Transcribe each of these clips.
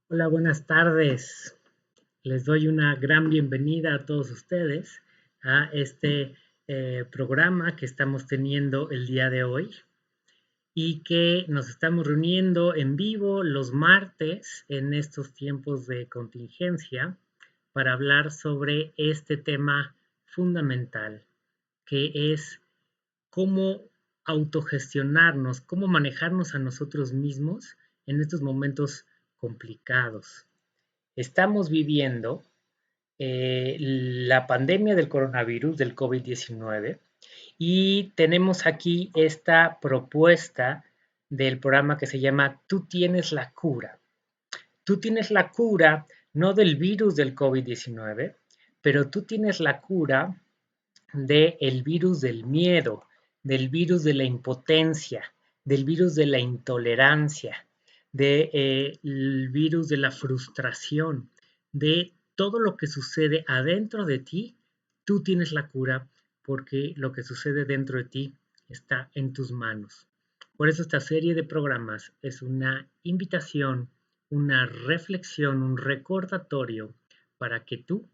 Hola, buenas tardes. Les doy una gran bienvenida a todos ustedes a este programa que estamos teniendo el día de hoy y que nos estamos reuniendo en vivo los martes en estos tiempos de contingencia para hablar sobre este tema fundamental que es cómo autogestionarnos, cómo manejarnos a nosotros mismos en estos momentos complicados. Estamos viviendo la pandemia del coronavirus, del COVID-19, y tenemos aquí esta propuesta del programa que se llama Tú tienes la cura. Tú tienes la cura no del virus del COVID-19, pero tú tienes la cura del virus del miedo, del virus de la impotencia, del virus de la intolerancia, del virus de la frustración, de todo lo que sucede adentro de ti, tú tienes la cura porque lo que sucede dentro de ti está en tus manos. Por eso esta serie de programas es una invitación, una reflexión, un recordatorio para que tú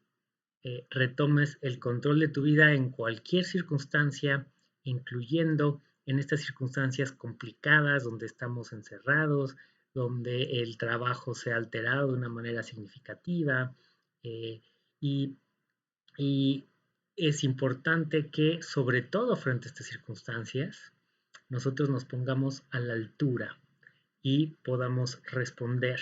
retomes el control de tu vida en cualquier circunstancia, incluyendo en estas circunstancias complicadas donde estamos encerrados, donde el trabajo se ha alterado de una manera significativa eh, y, y es importante que, sobre todo frente a estas circunstancias, nosotros nos pongamos a la altura y podamos responder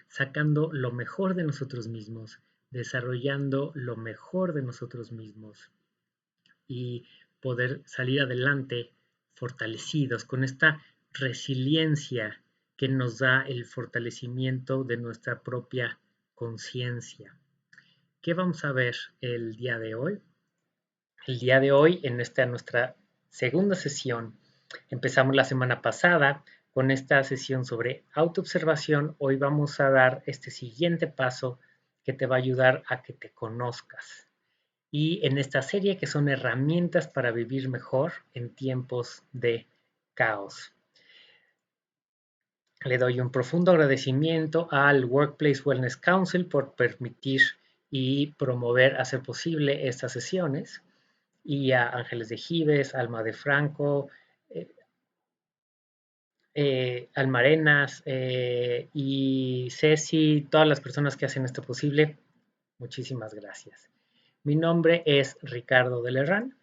sacando lo mejor de nosotros mismos, desarrollando lo mejor de nosotros mismos y poder salir adelante fortalecidos con esta resiliencia que nos da el fortalecimiento de nuestra propia conciencia. ¿Qué vamos a ver el día de hoy? El día de hoy, en esta nuestra segunda sesión, empezamos la semana pasada con esta sesión sobre autoobservación. Hoy vamos a dar este siguiente paso que te va a ayudar a que te conozcas. Y en esta serie que son herramientas para vivir mejor en tiempos de caos. Le doy un profundo agradecimiento al Workplace Wellness Council por permitir y promover, hacer posible estas sesiones, y a Ángeles de Gives, Alma de Franco, eh, Almarenas y Ceci, todas las personas que hacen esto posible, muchísimas gracias. Mi nombre es Ricardo de Lerrán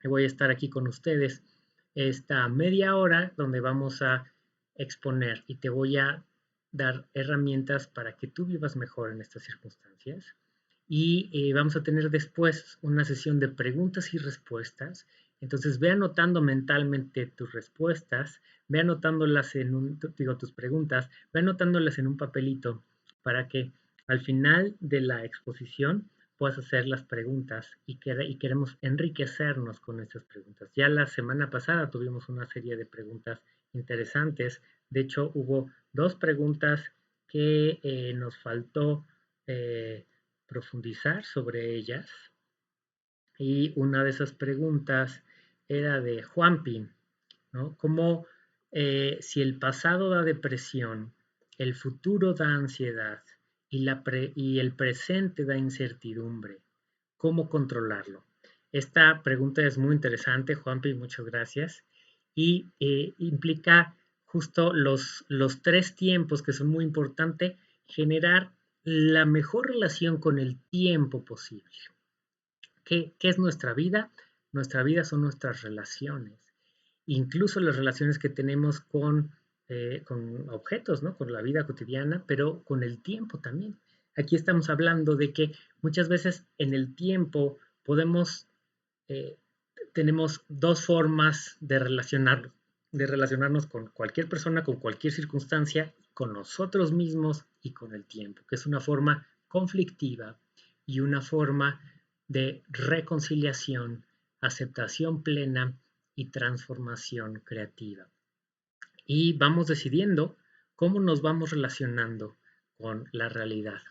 y voy a estar aquí con ustedes esta media hora donde vamos a exponer y te voy a dar herramientas para que tú vivas mejor en estas circunstancias. Y vamos a tener después una sesión de preguntas y respuestas. Entonces ve anotando mentalmente tus respuestas, ve anotándolas en tus preguntas, ve anotándolas en un papelito para que al final de la exposición puedas hacer las preguntas y queremos enriquecernos con estas preguntas. Ya la semana pasada tuvimos una serie de preguntas interesantes. De hecho, hubo dos preguntas que nos faltó profundizar sobre ellas. Y una de esas preguntas era de Juanpi, ¿no? Como si el pasado da depresión, el futuro da ansiedad y el presente da incertidumbre, ¿cómo controlarlo? Esta pregunta es muy interesante, Juanpi, muchas gracias, y implica justo los tres tiempos que son muy importantes, generar la mejor relación con el tiempo posible. ¿Qué es nuestra vida? Nuestra vida son nuestras relaciones, incluso las relaciones que tenemos con objetos, ¿no? Con la vida cotidiana, pero con el tiempo también. Aquí estamos hablando de que muchas veces en el tiempo eh, tenemos dos formas de relacionarnos con cualquier persona, con cualquier circunstancia, con nosotros mismos y con el tiempo, que es una forma conflictiva y una forma de reconciliación, aceptación plena y transformación creativa. Y vamos decidiendo cómo nos vamos relacionando con la realidad.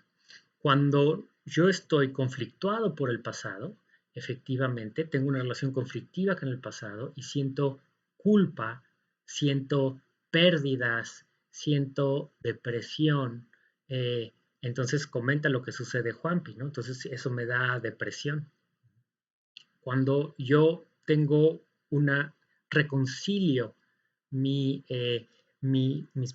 Cuando yo estoy conflictuado por el pasado, efectivamente tengo una relación conflictiva con el pasado y siento culpa, siento pérdidas, siento depresión Eh, entonces comenta lo que sucede Juanpi, ¿no? Entonces eso me da depresión. Cuando yo tengo una reconcilio mis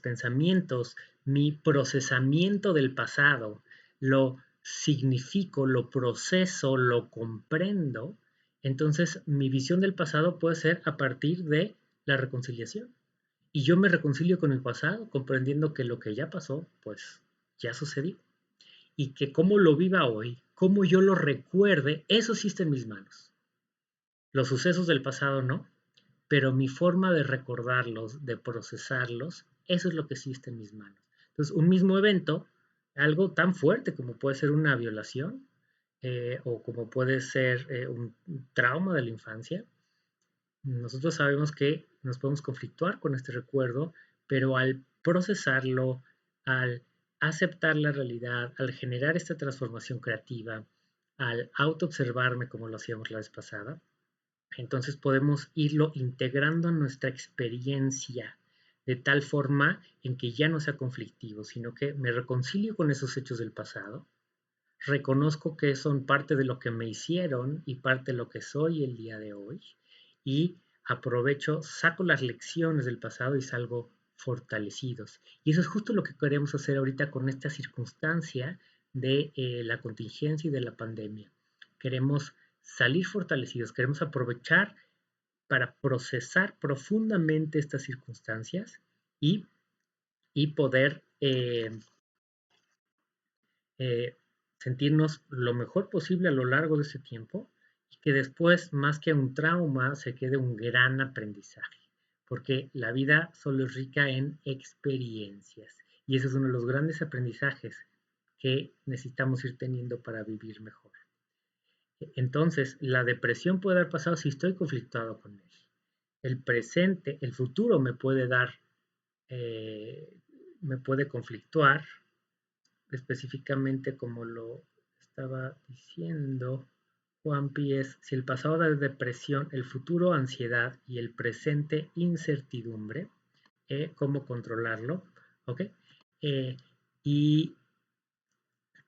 pensamientos, mi procesamiento del pasado, lo significo, lo proceso, lo comprendo, entonces mi visión del pasado puede ser a partir de la reconciliación. Y yo me reconcilio con el pasado, comprendiendo que lo que ya pasó, pues ya sucedió. Y que cómo lo viva hoy, cómo yo lo recuerde, eso sí está en mis manos. Los sucesos del pasado no, pero mi forma de recordarlos, de procesarlos, eso es lo que sí está en mis manos. Entonces, un mismo evento, algo tan fuerte como puede ser una violación o como puede ser un trauma de la infancia, nosotros sabemos que nos podemos conflictuar con este recuerdo, pero al procesarlo, al aceptar la realidad, al generar esta transformación creativa, al autoobservarme como lo hacíamos la vez pasada, entonces podemos irlo integrando en nuestra experiencia de tal forma en que ya no sea conflictivo, sino que me reconcilio con esos hechos del pasado, reconozco que son parte de lo que me hicieron y parte de lo que soy el día de hoy y aprovecho, saco las lecciones del pasado y salgo fortalecidos. Y eso es justo lo que queremos hacer ahorita con esta circunstancia de la contingencia y de la pandemia. Queremos salir fortalecidos, queremos aprovechar para procesar profundamente estas circunstancias y, y poder eh, sentirnos lo mejor posible a lo largo de ese tiempo y que después, más que un trauma, se quede un gran aprendizaje, porque la vida solo es rica en experiencias y ese es uno de los grandes aprendizajes que necesitamos ir teniendo para vivir mejor. Entonces, la depresión puede haber pasado si estoy conflictuado con él. El presente, el futuro me puede dar, eh, me puede conflictuar, específicamente como lo estaba diciendo Juanpi, es si el pasado es depresión, el futuro ansiedad y el presente incertidumbre, cómo controlarlo, ¿ok? Y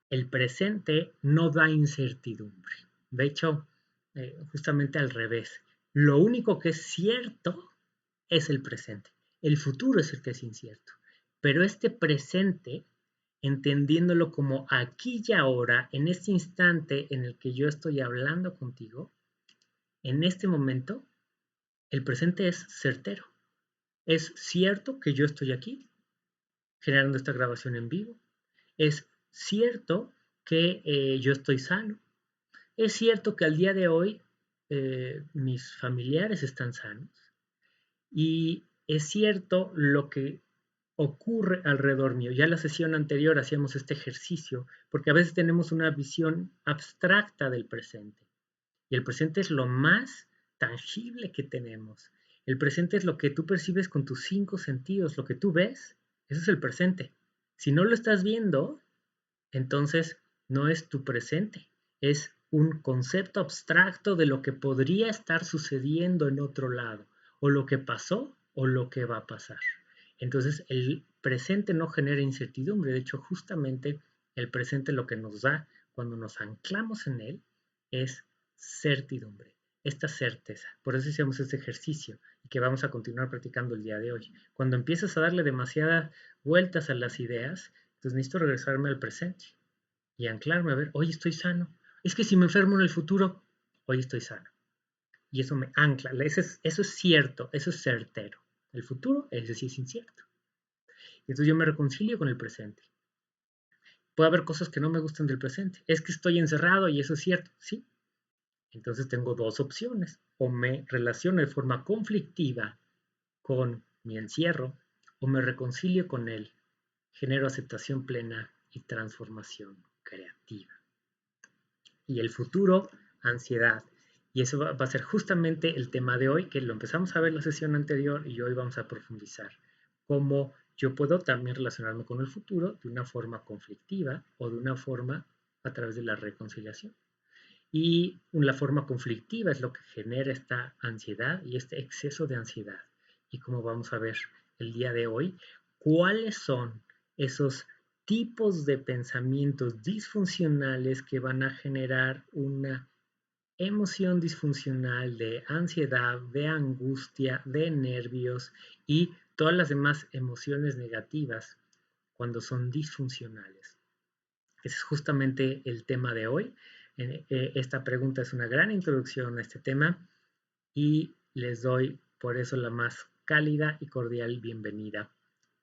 el presente no da incertidumbre. De hecho, justamente al revés. Lo único que es cierto es el presente. El futuro es el que es incierto. Pero este presente, entendiéndolo como aquí y ahora, en este instante en el que yo estoy hablando contigo, en este momento, el presente es certero. Es cierto que yo estoy aquí, generando esta grabación en vivo. Es cierto que yo estoy sano. Es cierto que al día de hoy mis familiares están sanos. Y es cierto lo que ocurre alrededor mío. Ya en la sesión anterior hacíamos este ejercicio, porque a veces tenemos una visión abstracta del presente. Y el presente es lo más tangible que tenemos. El presente es lo que tú percibes con tus 5 sentidos, lo que tú ves, eso es el presente. Si no lo estás viendo, entonces no es tu presente, es un concepto abstracto de lo que podría estar sucediendo en otro lado, o lo que pasó o lo que va a pasar. Entonces el presente no genera incertidumbre, de hecho justamente el presente lo que nos da cuando nos anclamos en él es certidumbre, esta certeza. Por eso hicimos este ejercicio y que vamos a continuar practicando el día de hoy. Cuando empiezas a darle demasiadas vueltas a las ideas, entonces necesito regresarme al presente y anclarme a ver, hoy estoy sano. Es que si me enfermo en el futuro, hoy estoy sano. Y eso me ancla. Eso es cierto, eso es certero. El futuro, ese sí es incierto. Y entonces yo me reconcilio con el presente. Puede haber cosas que no me gustan del presente. Es que estoy encerrado y eso es cierto, sí. Entonces tengo dos opciones. O me relaciono de forma conflictiva con mi encierro o me reconcilio con él, genero aceptación plena y transformación creativa. Y el futuro, ansiedad. Y eso va a ser justamente el tema de hoy, que lo empezamos a ver en la sesión anterior y hoy vamos a profundizar. Cómo yo puedo también relacionarme con el futuro de una forma conflictiva o de una forma a través de la reconciliación. Y la forma conflictiva es lo que genera esta ansiedad y este exceso de ansiedad. Y como vamos a ver el día de hoy, cuáles son esos tipos de pensamientos disfuncionales que van a generar una emoción disfuncional de ansiedad, de angustia, de nervios y todas las demás emociones negativas cuando son disfuncionales. Ese es justamente el tema de hoy. Esta pregunta es una gran introducción a este tema y les doy por eso la más cálida y cordial bienvenida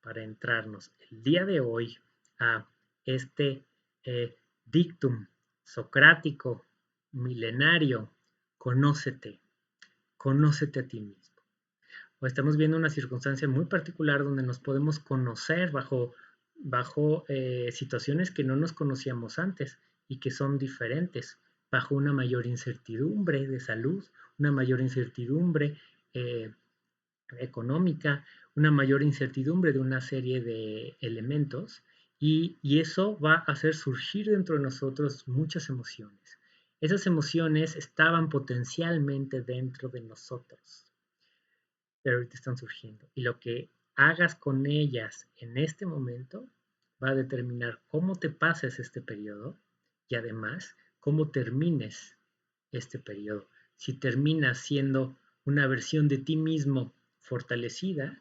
para entrarnos el día de hoy a este dictum socrático milenario: conócete, conócete a ti mismo. O estamos viendo una circunstancia muy particular donde nos podemos conocer bajo situaciones que no nos conocíamos antes y que son diferentes, bajo una mayor incertidumbre de salud, una mayor incertidumbre eh, económica, una mayor incertidumbre de una serie de elementos y eso va a hacer surgir dentro de nosotros muchas emociones. Esas emociones estaban potencialmente dentro de nosotros, pero ahorita están surgiendo. Y lo que hagas con ellas en este momento va a determinar cómo te pases este periodo y además cómo termines este periodo. Si terminas siendo una versión de ti mismo fortalecida,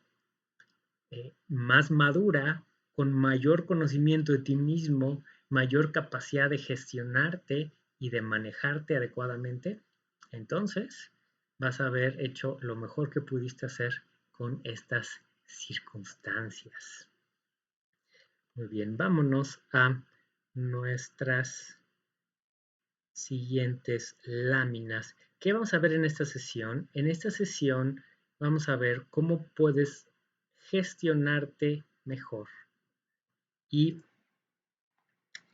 más madura, con mayor conocimiento de ti mismo, mayor capacidad de gestionarte y de manejarte adecuadamente, entonces vas a haber hecho lo mejor que pudiste hacer con estas circunstancias. Muy bien, vámonos a nuestras siguientes láminas. ¿Qué vamos a ver en esta sesión? En esta sesión vamos a ver cómo puedes gestionarte mejor y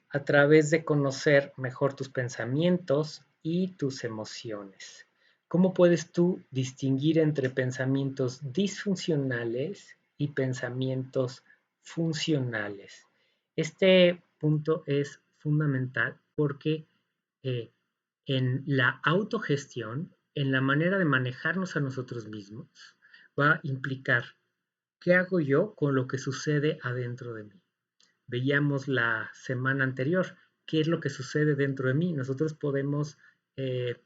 a través de conocer mejor tus pensamientos y tus emociones. ¿Cómo puedes tú distinguir entre pensamientos disfuncionales y pensamientos funcionales? Este punto es fundamental porque eh, en la autogestión, en la manera de manejarnos a nosotros mismos, va a implicar qué hago yo con lo que sucede adentro de mí. Veíamos la semana anterior qué es lo que sucede dentro de mí. Nosotros podemos eh,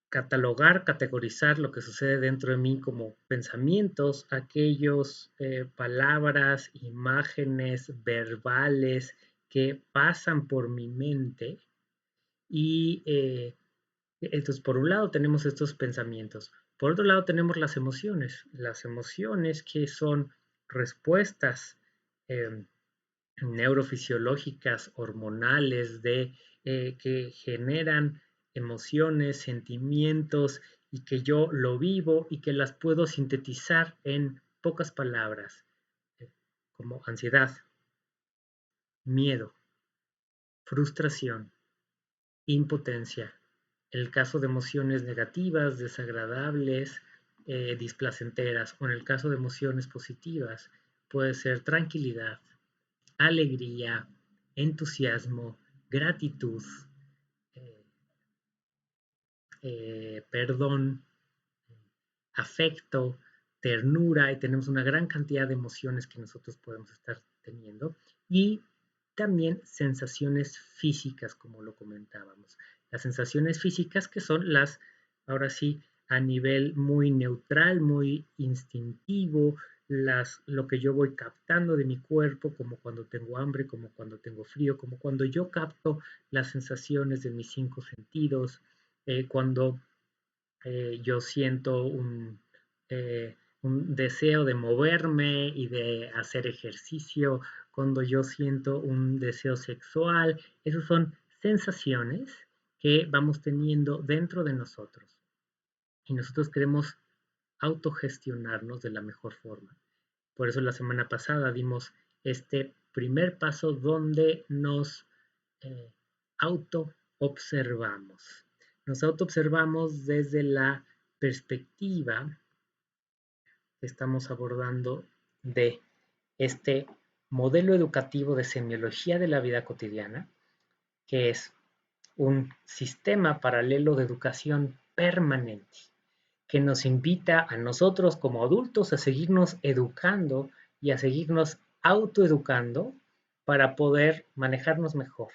catalogar, categorizar lo que sucede dentro de mí como pensamientos, aquellos palabras, imágenes, verbales que pasan por mi mente y entonces, por un lado tenemos estos pensamientos, por otro lado tenemos las emociones que son respuestas eh, neurofisiológicas, hormonales, que generan emociones, sentimientos y que yo lo vivo y que las puedo sintetizar en pocas palabras, eh, como ansiedad, miedo, frustración, impotencia. En el caso de emociones negativas, desagradables, displacenteras, o en el caso de emociones positivas, puede ser tranquilidad, alegría, entusiasmo, gratitud, eh, perdón, afecto, ternura, y tenemos una gran cantidad de emociones que nosotros podemos estar teniendo, y también sensaciones físicas, como lo comentábamos. Las sensaciones físicas que son las, ahora sí, a nivel muy neutral, muy instintivo, lo que yo voy captando de mi cuerpo, como cuando tengo hambre, como cuando tengo frío, como cuando yo capto las sensaciones de mis cinco sentidos, cuando yo siento un deseo de moverme y de hacer ejercicio, cuando yo siento un deseo sexual. Esas son sensaciones que vamos teniendo dentro de nosotros y nosotros queremos autogestionarnos de la mejor forma. Por eso la semana pasada dimos este primer paso donde nos eh, auto-observamos. Nos auto-observamos desde la perspectiva que estamos abordando de este modelo educativo de semiología de la vida cotidiana, que es un sistema paralelo de educación permanente que nos invita a nosotros como adultos a seguirnos educando y a seguirnos autoeducando para poder manejarnos mejor.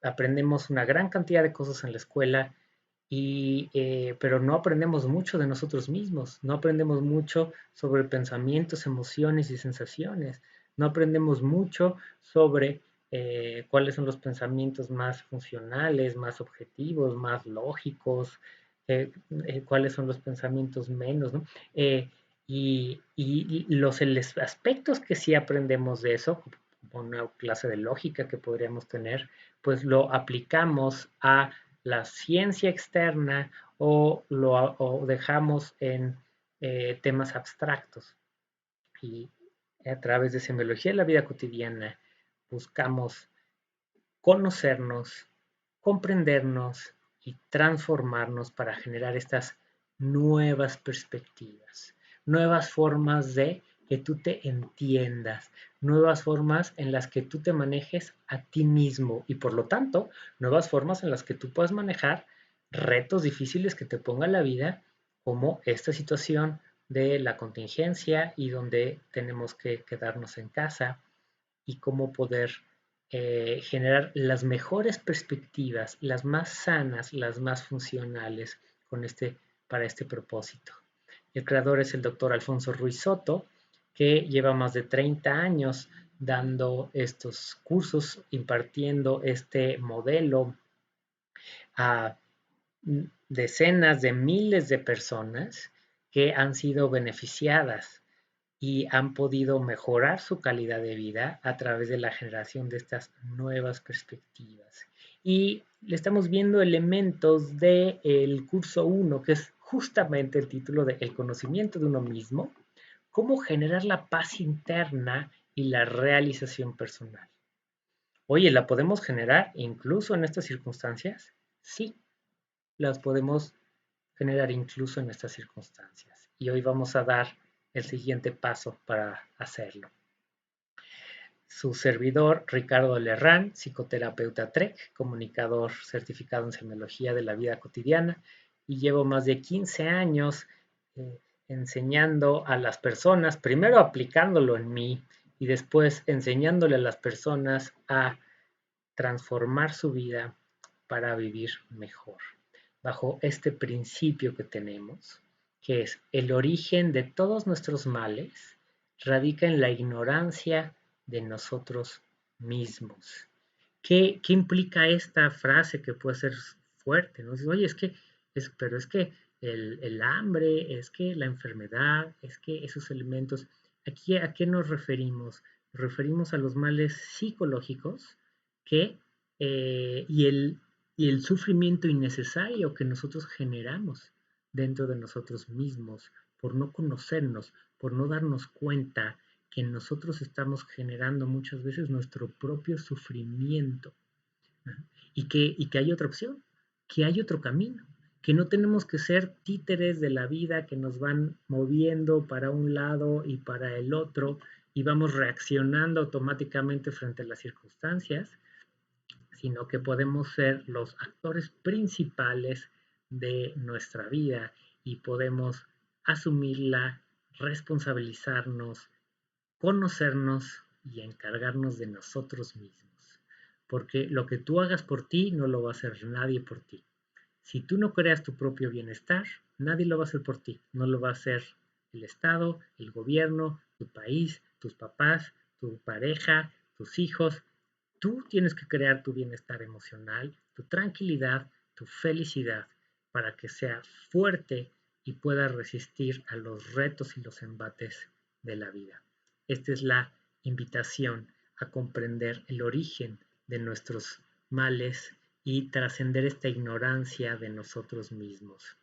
Aprendemos una gran cantidad de cosas en la escuela, pero no aprendemos mucho de nosotros mismos, no aprendemos mucho sobre pensamientos, emociones y sensaciones, no aprendemos mucho sobre cuáles son los pensamientos más funcionales, más objetivos, más lógicos, cuáles son los pensamientos menos, ¿no? Los aspectos que sí aprendemos de eso, como una clase de lógica que podríamos tener, pues lo aplicamos a la ciencia externa o dejamos en temas abstractos. Y a través de semiología de la vida cotidiana buscamos conocernos, comprendernos y transformarnos para generar estas nuevas perspectivas, nuevas formas de que tú te entiendas, nuevas formas en las que tú te manejes a ti mismo y por lo tanto, nuevas formas en las que tú puedas manejar retos difíciles que te ponga la vida, como esta situación de la contingencia y donde tenemos que quedarnos en casa y cómo poder generar las mejores perspectivas, las más sanas, las más funcionales para este propósito. El creador es el doctor Alfonso Ruiz Soto, que lleva más de 30 años dando estos cursos, impartiendo este modelo a decenas de miles de personas que han sido beneficiadas y han podido mejorar su calidad de vida a través de la generación de estas nuevas perspectivas. Y le estamos viendo elementos del curso 1, que es justamente el título de El conocimiento de uno mismo, cómo generar la paz interna y la realización personal. Oye, ¿la podemos generar incluso en estas circunstancias? Sí, las podemos generar incluso en estas circunstancias. Y hoy vamos a dar el siguiente paso para hacerlo. Su servidor, Ricardo Lerrán, psicoterapeuta TREC, comunicador certificado en semiología de la vida cotidiana, y llevo más de 15 años enseñando a las personas, primero aplicándolo en mí y después enseñándole a las personas a transformar su vida para vivir mejor, bajo este principio que tenemos, que es el origen de todos nuestros males, radica en la ignorancia de nosotros mismos. ¿Qué implica esta frase que puede ser fuerte? ¿No? Oye, pero es que el hambre, es que la enfermedad, es que esos elementos, ¿aquí a qué nos referimos? Nos referimos a los males psicológicos que, y el sufrimiento innecesario que nosotros generamos dentro de nosotros mismos por no conocernos, por no darnos cuenta que nosotros estamos generando muchas veces nuestro propio sufrimiento. Y que hay otra opción, que hay otro camino, que no tenemos que ser títeres de la vida que nos van moviendo para un lado y para el otro y vamos reaccionando automáticamente frente a las circunstancias, sino que podemos ser los actores principales de nuestra vida y podemos asumirla, responsabilizarnos, conocernos y encargarnos de nosotros mismos. Porque lo que tú hagas por ti no lo va a hacer nadie por ti. Si tú no creas tu propio bienestar, nadie lo va a hacer por ti. No lo va a hacer el Estado, el gobierno, tu país, tus papás, tu pareja, tus hijos. Tú tienes que crear tu bienestar emocional, tu tranquilidad, tu felicidad, para que sea fuerte y pueda resistir a los retos y los embates de la vida. Esta es la invitación a comprender el origen de nuestros males y trascender esta ignorancia de nosotros mismos.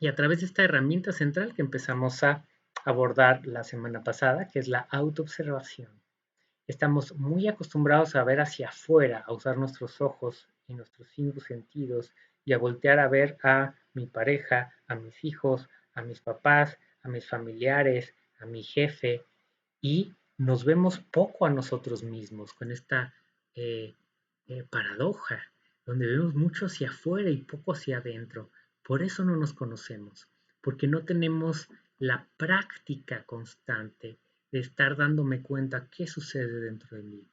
Y a través de esta herramienta central que empezamos a abordar la semana pasada, que es la autoobservación. Estamos muy acostumbrados a ver hacia afuera, a usar nuestros ojos y nuestros cinco sentidos y a voltear a ver a mi pareja, a mis hijos, a mis papás, a mis familiares, a mi jefe, y nos vemos poco a nosotros mismos con esta eh, paradoja, donde vemos mucho hacia afuera y poco hacia adentro. Por eso no nos conocemos, porque no tenemos la práctica constante de estar dándome cuenta qué sucede dentro de mí.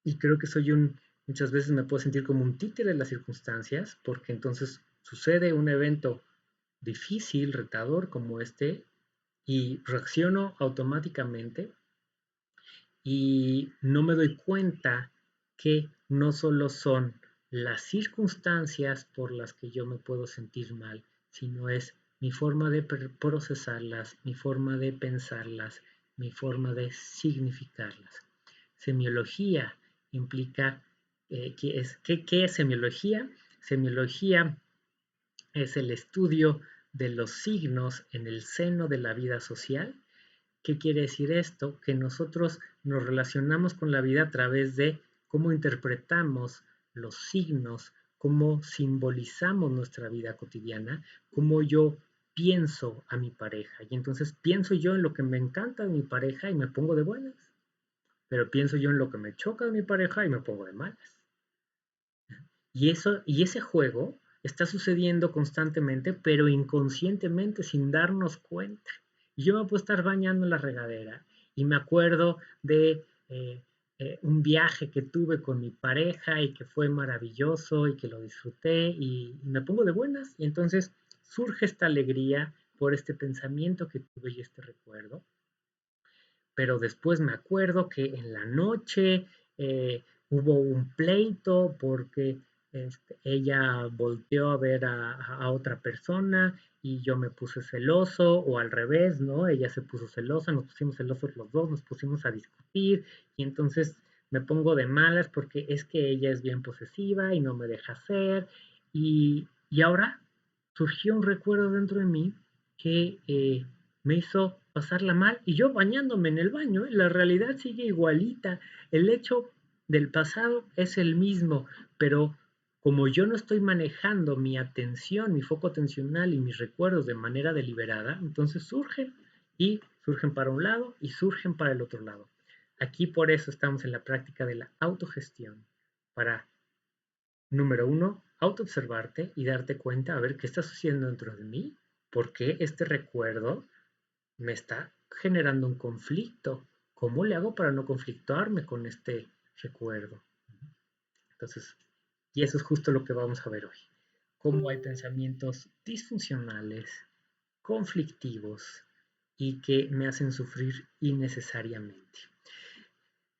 Y creo que muchas veces me puedo sentir como un títere de las circunstancias, porque entonces sucede un evento difícil, retador como este, y reacciono automáticamente y no me doy cuenta que no solo son las circunstancias por las que yo me puedo sentir mal, sino es mi forma de procesarlas, mi forma de pensarlas, mi forma de significarlas. Semiología implica, ¿qué es semiología? Semiología es el estudio de los signos en el seno de la vida social. ¿Qué quiere decir esto? Que nosotros nos relacionamos con la vida a través de cómo interpretamos los signos, cómo simbolizamos nuestra vida cotidiana, cómo yo pienso a mi pareja. Y entonces pienso yo en lo que me encanta de mi pareja y me pongo de buenas, pero pienso yo en lo que me choca de mi pareja y me pongo de malas. Y ese juego está sucediendo constantemente, pero inconscientemente, sin darnos cuenta. Y yo me puedo estar bañando en la regadera y me acuerdo de un viaje que tuve con mi pareja y que fue maravilloso y que lo disfruté y me pongo de buenas. Y entonces surge esta alegría por este pensamiento que tuve y este recuerdo. Pero después me acuerdo que en la noche hubo un pleito porque ella volteó a ver a otra persona y yo me puse celoso, o al revés, ¿no? Ella se puso celosa, nos pusimos celosos los dos, nos pusimos a discutir y entonces me pongo de malas porque es que ella es bien posesiva y no me deja hacer. Y ahora surgió un recuerdo dentro de mí que me hizo pasarla mal y yo bañándome en el baño, ¿eh? La realidad sigue igualita, el hecho del pasado es el mismo, pero como yo no estoy manejando mi atención, mi foco atencional y mis recuerdos de manera deliberada, entonces surgen para un lado y surgen para el otro lado. Aquí por eso estamos en la práctica de la autogestión, para, número uno, autoobservarte y darte cuenta a ver qué está sucediendo dentro de mí, por qué este recuerdo me está generando un conflicto. ¿Cómo le hago para no conflictuarme con este recuerdo? Entonces, y eso es justo lo que vamos a ver hoy. Cómo hay pensamientos disfuncionales, conflictivos y que me hacen sufrir innecesariamente.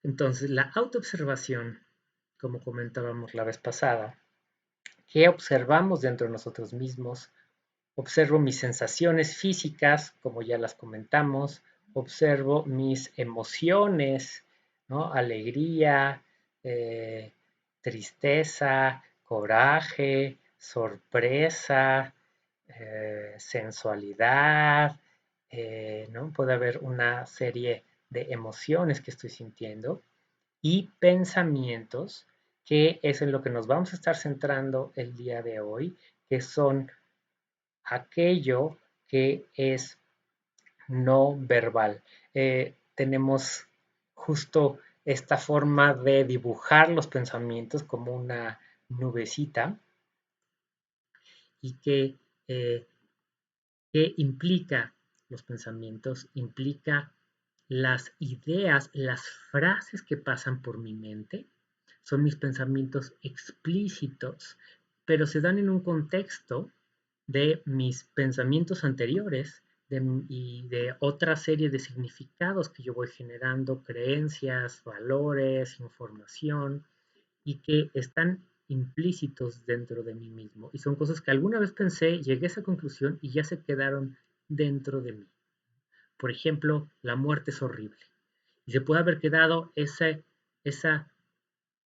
Entonces, la autoobservación, como comentábamos la vez pasada, ¿qué observamos dentro de nosotros mismos? Observo mis sensaciones físicas, como ya las comentamos, observo mis emociones, ¿no? Alegría, eh, tristeza, coraje, sorpresa, sensualidad, ¿no? Puede haber una serie de emociones que estoy sintiendo y pensamientos, que es en lo que nos vamos a estar centrando el día de hoy, que son aquello que es no verbal. Tenemos justo esta forma de dibujar los pensamientos como una nubecita y eh, ¿qué implica los pensamientos? Implica las ideas, las frases que pasan por mi mente, son mis pensamientos explícitos, pero se dan en un contexto de mis pensamientos anteriores y de otra serie de significados que yo voy generando, creencias, valores, información, y que están implícitos dentro de mí mismo. Y son cosas que alguna vez pensé, llegué a esa conclusión y ya se quedaron dentro de mí. Por ejemplo, la muerte es horrible. Y se puede haber quedado esa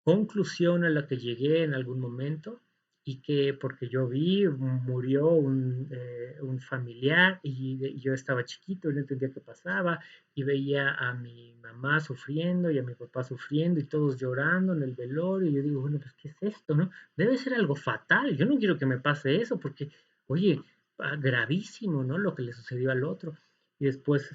conclusión a la que llegué en algún momento y que porque yo vi, murió un familiar y yo estaba chiquito y no entendía qué pasaba y veía a mi mamá sufriendo y a mi papá sufriendo y todos llorando en el velorio y yo digo, bueno, pues ¿qué es esto, no? Debe ser algo fatal, yo no quiero que me pase eso porque, oye, gravísimo, ¿no? Lo que le sucedió al otro. Y después,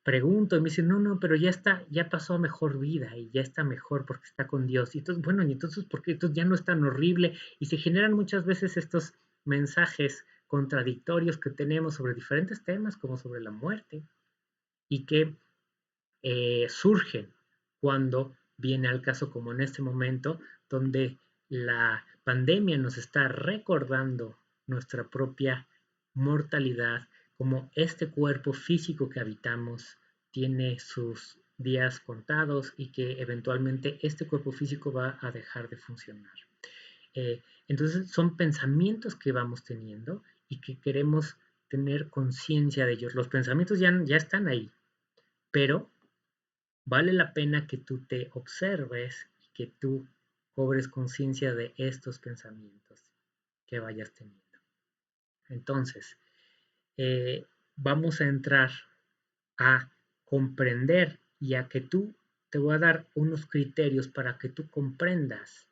pregunto y me dice, no, no, pero ya está, ya pasó a mejor vida y ya está mejor porque está con Dios. Y entonces, bueno, y entonces, ¿por qué entonces ya no es tan horrible? Y se generan muchas veces estos mensajes contradictorios que tenemos sobre diferentes temas, como sobre la muerte, y que surgen cuando viene al caso como en este momento, donde la pandemia nos está recordando nuestra propia mortalidad, como este cuerpo físico que habitamos tiene sus días contados y que eventualmente este cuerpo físico va a dejar de funcionar. Entonces son pensamientos que vamos teniendo y que queremos tener conciencia de ellos. Los pensamientos ya están ahí, pero vale la pena que tú te observes y que tú cobres conciencia de estos pensamientos que vayas teniendo. Entonces, vamos a entrar a comprender y a que tú te voy a dar unos criterios para que tú comprendas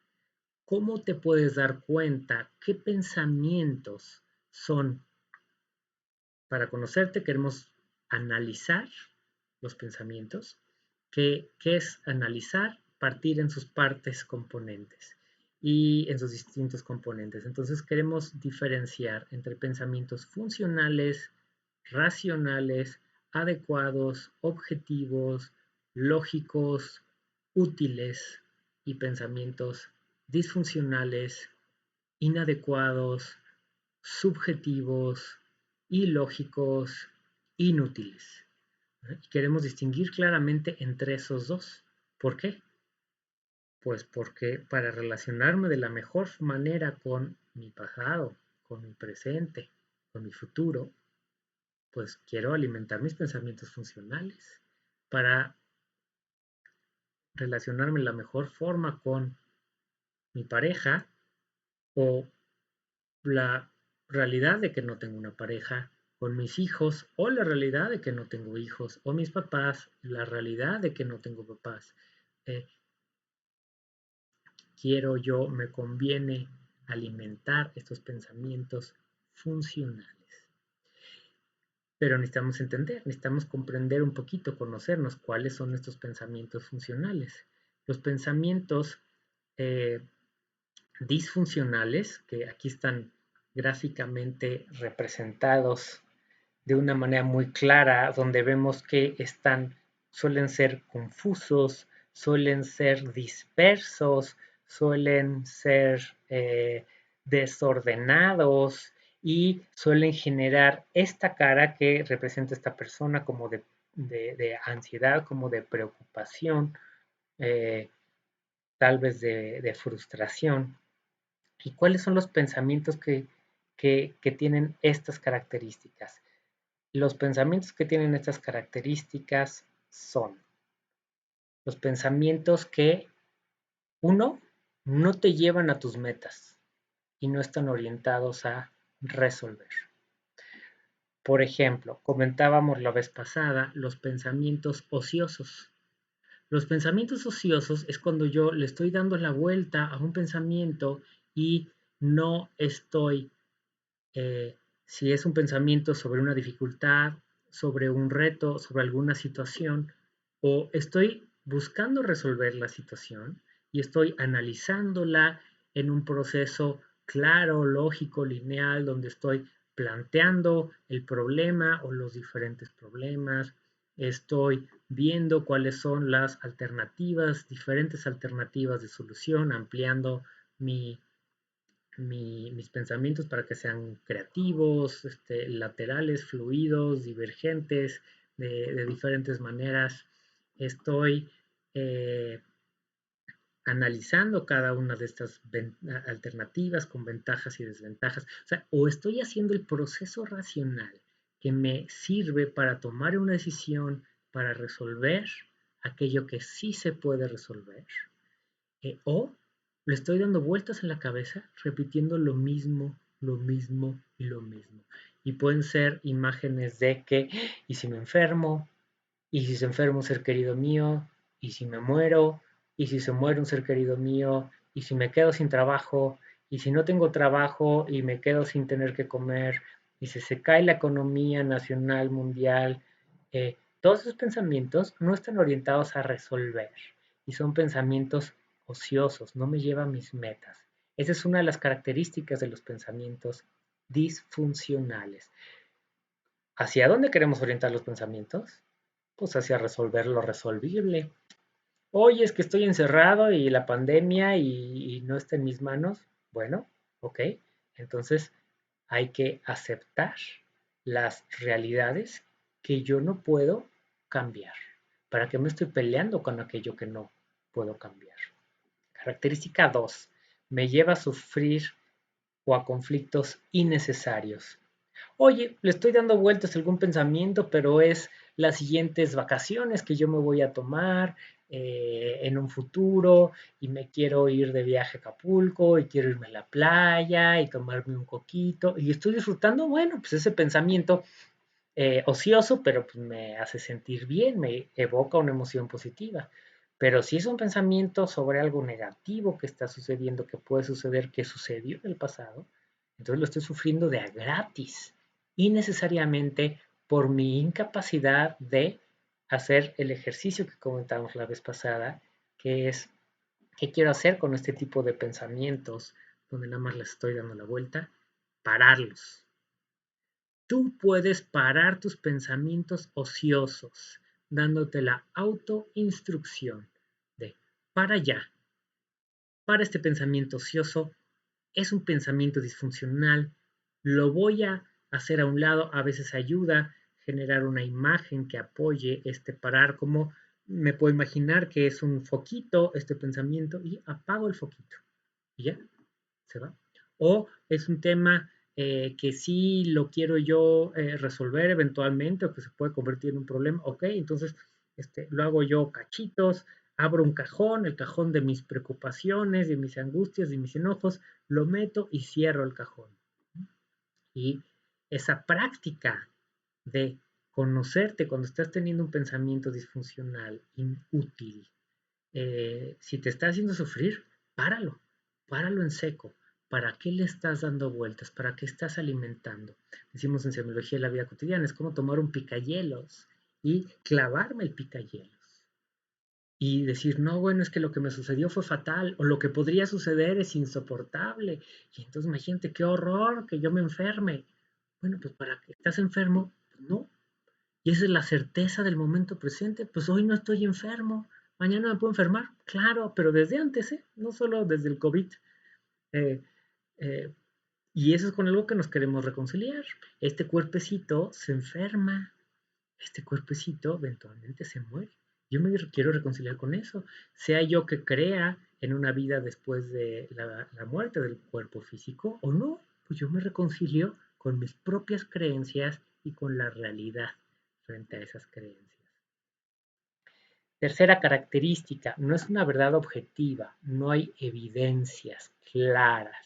cómo te puedes dar cuenta qué pensamientos son. Para conocerte queremos analizar los pensamientos. ¿Qué es analizar? Partir en sus partes componentes y en sus distintos componentes. Entonces queremos diferenciar entre pensamientos funcionales, racionales, adecuados, objetivos, lógicos, útiles y pensamientos disfuncionales, inadecuados, subjetivos, ilógicos, inútiles. Y queremos distinguir claramente entre esos dos. ¿Por qué? Pues porque para relacionarme de la mejor manera con mi pasado, con mi presente, con mi futuro, pues quiero alimentar mis pensamientos funcionales para relacionarme de la mejor forma con mi pareja o la realidad de que no tengo una pareja, con mis hijos o la realidad de que no tengo hijos, o mis papás, la realidad de que no tengo papás. Eh, quiero yo, me conviene alimentar estos pensamientos funcionales. Pero necesitamos entender, necesitamos comprender un poquito, conocernos cuáles son estos pensamientos funcionales. Los pensamientos eh, disfuncionales, que aquí están gráficamente representados de una manera muy clara, donde vemos que suelen ser confusos, suelen ser dispersos, suelen ser desordenados y suelen generar esta cara que representa esta persona como de ansiedad, como de preocupación, eh, tal vez de frustración. ¿Y cuáles son los pensamientos que tienen estas características? Los pensamientos que tienen estas características son los pensamientos que, uno, no te llevan a tus metas y no están orientados a resolver. Por ejemplo, comentábamos la vez pasada los pensamientos ociosos. Los pensamientos ociosos es cuando yo le estoy dando la vuelta a un pensamiento y no estoy si es un pensamiento sobre una dificultad, sobre un reto, sobre alguna situación, o estoy buscando resolver la situación y estoy analizándola en un proceso claro, lógico, lineal, donde estoy planteando el problema o los diferentes problemas, estoy viendo cuáles son las alternativas, diferentes alternativas de solución, ampliando mis pensamientos para que sean creativos, laterales, fluidos, divergentes, de diferentes maneras. Estoy eh, analizando cada una de estas alternativas con ventajas y desventajas. O sea, o estoy haciendo el proceso racional que me sirve para tomar una decisión, para resolver aquello que sí se puede resolver, o le estoy dando vueltas en la cabeza repitiendo lo mismo, lo mismo y lo mismo. Y pueden ser imágenes de que, ¿y si me enfermo? ¿Y si se enferma un ser querido mío? ¿Y si me muero? ¿Y si se muere un ser querido mío? ¿Y si me quedo sin trabajo? ¿Y si no tengo trabajo y me quedo sin tener que comer? ¿Y si se cae la economía nacional, mundial? Todos esos pensamientos no están orientados a resolver y son pensamientos ociosos, no me lleva a mis metas. Esa es una de las características de los pensamientos disfuncionales. ¿Hacia dónde queremos orientar los pensamientos? pues hacia resolver lo resolvible. Oye, es que estoy encerrado y la pandemia y no está en mis manos. Bueno, ok. Entonces hay que aceptar las realidades que yo no puedo cambiar. ¿Para qué me estoy peleando con aquello que no puedo cambiar? Característica 2. Me lleva a sufrir o a conflictos innecesarios. Oye, le estoy dando vueltas a algún pensamiento, pero es las siguientes vacaciones que yo me voy a tomar en un futuro y me quiero ir de viaje a Acapulco y quiero irme a la playa y tomarme un coquito y estoy disfrutando, bueno, pues ese pensamiento ocioso, pero pues me hace sentir bien, me evoca una emoción positiva. Pero si es un pensamiento sobre algo negativo que está sucediendo, que puede suceder, que sucedió en el pasado, entonces lo estoy sufriendo de a gratis, innecesariamente por mi incapacidad de hacer el ejercicio que comentamos la vez pasada, que es qué quiero hacer con este tipo de pensamientos, donde nada más les estoy dando la vuelta, pararlos. Tú puedes parar tus pensamientos ociosos, dándote la autoinstrucción de para ya, para este pensamiento ocioso, es un pensamiento disfuncional, lo voy a hacer a un lado, a veces ayuda generar una imagen que apoye este parar, como me puedo imaginar que es un foquito este pensamiento y apago el foquito y ya, se va. O es un tema que sí lo quiero yo resolver eventualmente o que se puede convertir en un problema, ok, entonces lo hago yo cachitos, abro un cajón, el cajón de mis preocupaciones, de mis angustias, de mis enojos, lo meto y cierro el cajón. Y esa práctica de conocerte cuando estás teniendo un pensamiento disfuncional, inútil, si te está haciendo sufrir, páralo, páralo en seco. ¿Para qué le estás dando vueltas? ¿Para qué estás alimentando? Decimos en semiología de la vida cotidiana, es como tomar un picahielos y clavarme el picahielos. Y decir, no, bueno, es que lo que me sucedió fue fatal, o lo que podría suceder es insoportable. Y entonces imagínate qué horror que yo me enferme. Bueno, pues para que estás enfermo, pues no, y esa es la certeza del momento presente. Pues hoy no estoy enfermo, mañana me puedo enfermar, claro, pero desde antes, ¿eh? No solo desde el COVID. Eh, eh, y eso es con algo que nos queremos reconciliar. Este cuerpecito se enferma, este cuerpecito eventualmente se muere. Yo me quiero reconciliar con eso. Sea yo que crea en una vida después de la muerte del cuerpo físico o no, pues yo me reconcilio con mis propias creencias y con la realidad frente a esas creencias. Tercera característica, no es una verdad objetiva, no hay evidencias claras.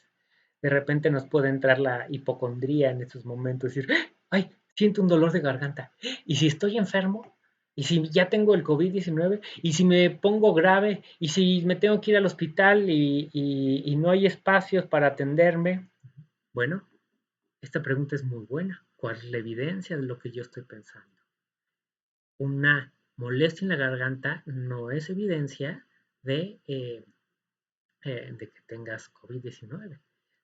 De repente nos puede entrar la hipocondría en estos momentos, decir, ay, siento un dolor de garganta. ¿Y si estoy enfermo? ¿Y si ya tengo el COVID-19? ¿Y si me pongo grave? ¿Y si me tengo que ir al hospital y no hay espacios para atenderme? Bueno, esta pregunta es muy buena. ¿Cuál es la evidencia de lo que yo estoy pensando? Una molestia en la garganta no es evidencia de que tengas COVID-19.